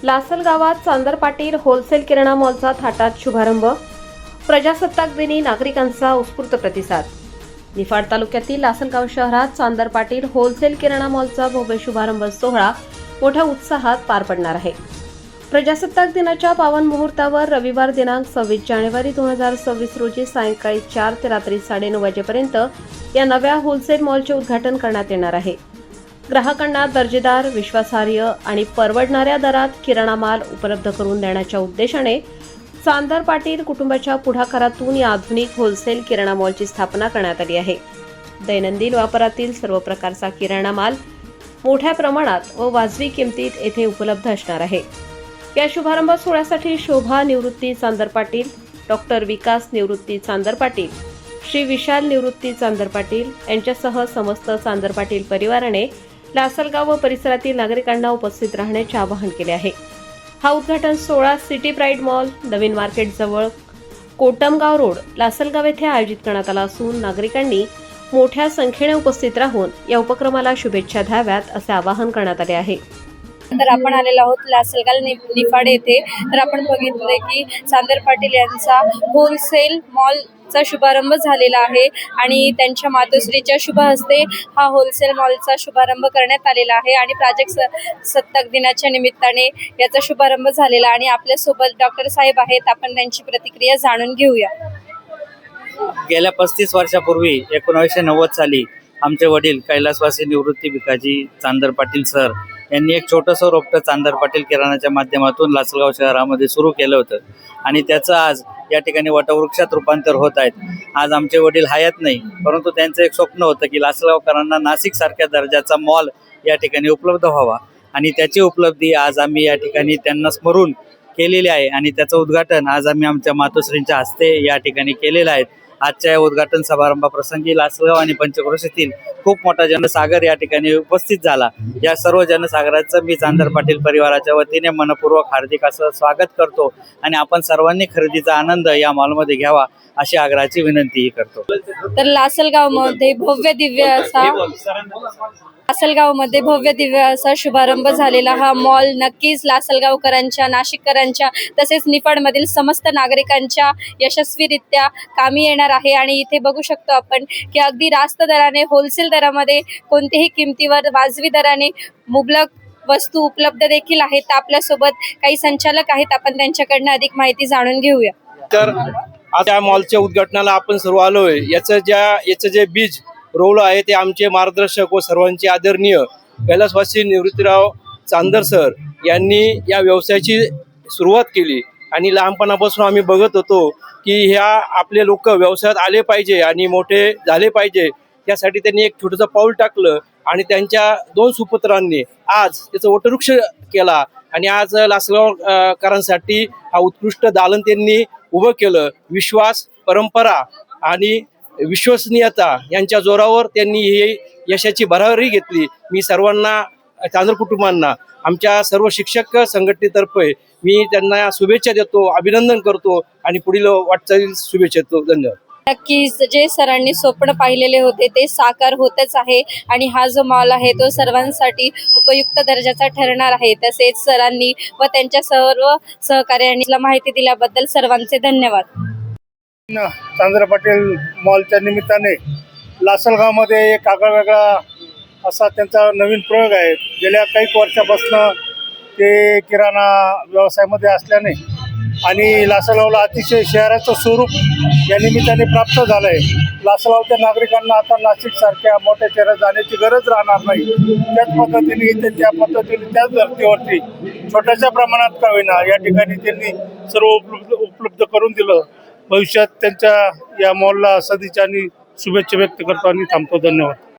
लासल गावात चांदर पाटील होलसेल किराणा मॉलचा थाटात शुभारंभ। प्रजासत्ताक दिनी नागरिकांचा उत्स्फूर्त प्रतिसाद। निफाड तालुक्यातील लासलगाव शहरात चांदर पाटील होलसेल किराणा मॉलचा भव्य शुभारंभ सोहळा मोठ्या उत्साहात पार पडणार आहे। प्रजासत्ताक दिनाच्या पावन मुहूर्तावर रविवार दिनांक 26 जानेवारी 2026 रोजी सायंकाळी 4 ते रात्री 9:30 वाजेपर्यंत या नव्या होलसेल मॉलचे उद्घाटन करण्यात येणार आहे। ग्राहकांना दर्जेदार, विश्वासार्ह आणि परवडणाऱ्या दरात किराणा माल उपलब्ध करून देण्याच्या उद्देशाने चांदर पाटील कुटुंबाच्या पुढाकारातून या आधुनिक होलसेल किराणा मॉलची स्थापना करण्यात आली आहे। दैनंदिन वापरातील सर्व प्रकारचा किराणा माल मोठ्या प्रमाणात व वाजवी किमतीत येथे उपलब्ध असणार आहे। या शुभारंभ सोहळ्यासाठी शोभा निवृत्ती चांदर पाटील, डॉक्टर विकास निवृत्ती चांदर पाटील, श्री विशाल निवृत्ती चांदर पाटील यांच्यासह समस्त चांदर पाटील परिवाराने लासलगाव व परिसरातील नागरिकांना उपस्थित राहण्याचे आवाहन केले आहे। हा उद्घाटन सोहळा सिटी प्राईड मॉल, नवीन मार्केट जवळ कोटमगाव रोड, लासलगाव येथे आयोजित करण्यात आला असून नागरिकांनी मोठ्या संख्येने उपस्थित राहून या उपक्रमाला शुभेच्छा द्याव्यात असे आवाहन करण्यात आले आहे। तर आपण आलेलो आहोत लासलगाव निफाड येथे। तर आपण बघितले की चांदर पाटील यांचा होलसेल मॉलचा शुभारंभ झालेला आहे आणि त्यांच्या मातोश्रीच्या शुभ हस्ते हा होलसेल मॉलचा शुभारंभ करण्यात आलेला आहे आणि प्रजासत्ताक दिनाच्या निमित्ताने याचा शुभारंभ झालेला आणि आपल्या सोबत डॉक्टर साहेब आहेत। आपण त्यांची प्रतिक्रिया जाणून घेऊया। गेल्या 35 वर्षापूर्वी 1990 साली आमचे वडील कैलासवासी निवृत्ती भिकाजी चांदर पाटील सर यांनी एक छोटंसं रोपटं चांदर पाटील किराणाच्या माध्यमातून लासलगाव शहरामध्ये सुरू केलं होतं आणि त्याचं आज या ठिकाणी वटवृक्षात रूपांतर होत आहेत। आज आमचे वडील हयात नाही, परंतु त्यांचं एक स्वप्न होतं की लासलगावकरांना नाशिकसारख्या दर्जाचा मॉल या ठिकाणी उपलब्ध व्हावा आणि त्याची उपलब्धी आज आम्ही या ठिकाणी त्यांना स्मरून केलेली आहे आणि त्याचं उद्घाटन आज आम्ही आमच्या मातोश्रींच्या हस्ते या ठिकाणी केलेलं आहे। आजच्या या उद्घाटन समारंभाप्रसंगी लासलगाव आणि पंचक्रोशीतील खूप मोठा जनसागर या ठिकाणी उपस्थित झाला। या सर्व जनसागराचं मी चांदर पाटील परिवाराच्या वतीने मनपूर्वक हार्दिक असं स्वागत करतो आणि आपण सर्वांनी खरेदीचा आनंद या मॉलमध्ये घ्यावा अशी आग्रहाची विनंतीही करतो। तर लासलगावमध्ये भव्य दिव्य असा शुभारंभ झालेला हा मॉल नक्कीच लासलगावकरांच्या, नाशिककरांच्या तसेच निफाडमधील समस्त नागरिकांच्या यशस्वीरित्या कामी येणार आहे। आणि इथे बघू शकतो आपण की अगदी रास्त दराने, होलसेल दरामध्ये, कोणत्याही किमतीवर वाजवी दराने मुबलक वस्तू उपलब्ध देखील आहेत। आपल्यासोबत काही संचालक आहेत, आपण त्यांच्याकडनं अधिक माहिती जाणून घेऊया। तर आज या मॉलच्या उद्घाटनाला आपण सर्व आलोय। याचं जे बीज रोवलं आहे ते आमचे मार्गदर्शक व सर्वांचे आदरणीय कैलासवासी निवृत्तीराव चांदर सर यांनी या व्यवसायाची सुरुवात केली आणि लहानपणापासून आम्ही बघत होतो की ह्या आपले लोक व्यवसायात आले पाहिजे आणि मोठे झाले पाहिजे, त्यासाठी त्यांनी एक छोटंसं पाऊल टाकलं आणि त्यांच्या 2 सुपुत्रांनी आज त्याचं वटवृक्ष केला आणि आज लासलगावकरांसाठी हा उत्कृष्ट दालन त्यांनी उभं केलं। विश्वास, परंपरा आणि विश्वसनीयता यांच्या जोरावर त्यांनी ही यशाची भरारी घेतली। मी सर्वांना, चांदर कुटुंबांना, आमच्या सर्व शिक्षक संघटनेतर्फे मी त्यांना शुभेच्छा देतो, अभिनंदन करतो आणि पुढील वाटचालीस शुभेच्छा देतो। धन्यवाद। नक्कीच जे सरांनी स्वप्न पाहिलेले होते ते साकार होतच आहे आणि हा जो मॉल आहे तो सर्वांसाठी उपयुक्त दर्जाचा ठरणार आहे। तसेच सरांनी व त्यांच्या सर्व सहकार्यांनी माहिती दिल्याबद्दल सर्वांचे धन्यवाद। चांदर पाटील मॉलच्या निमित्ताने लासलगावमध्ये एक आगळावेगळा असा त्यांचा नवीन प्रयोग आहे। गेल्या काही वर्षापासून ते किराणा व्यवसायामध्ये असल्याने आणि लासलगावला अतिशय शहराचं स्वरूप या निमित्ताने प्राप्त झालं आहे। लासलगावच्या नागरिकांना आता नाशिकसारख्या मोठ्या शहरात जाण्याची गरज राहणार नाही। त्याच पद्धतीने इथे त्याच धर्तीवरती छोट्याशा प्रमाणात का होईना या ठिकाणी त्यांनी सर्व उपलब्ध करून दिलं। भविष्यात त्यांच्या या मॉलला सदिच्छा आणि शुभेच्छा व्यक्त करतो आणि थांबतो। धन्यवाद।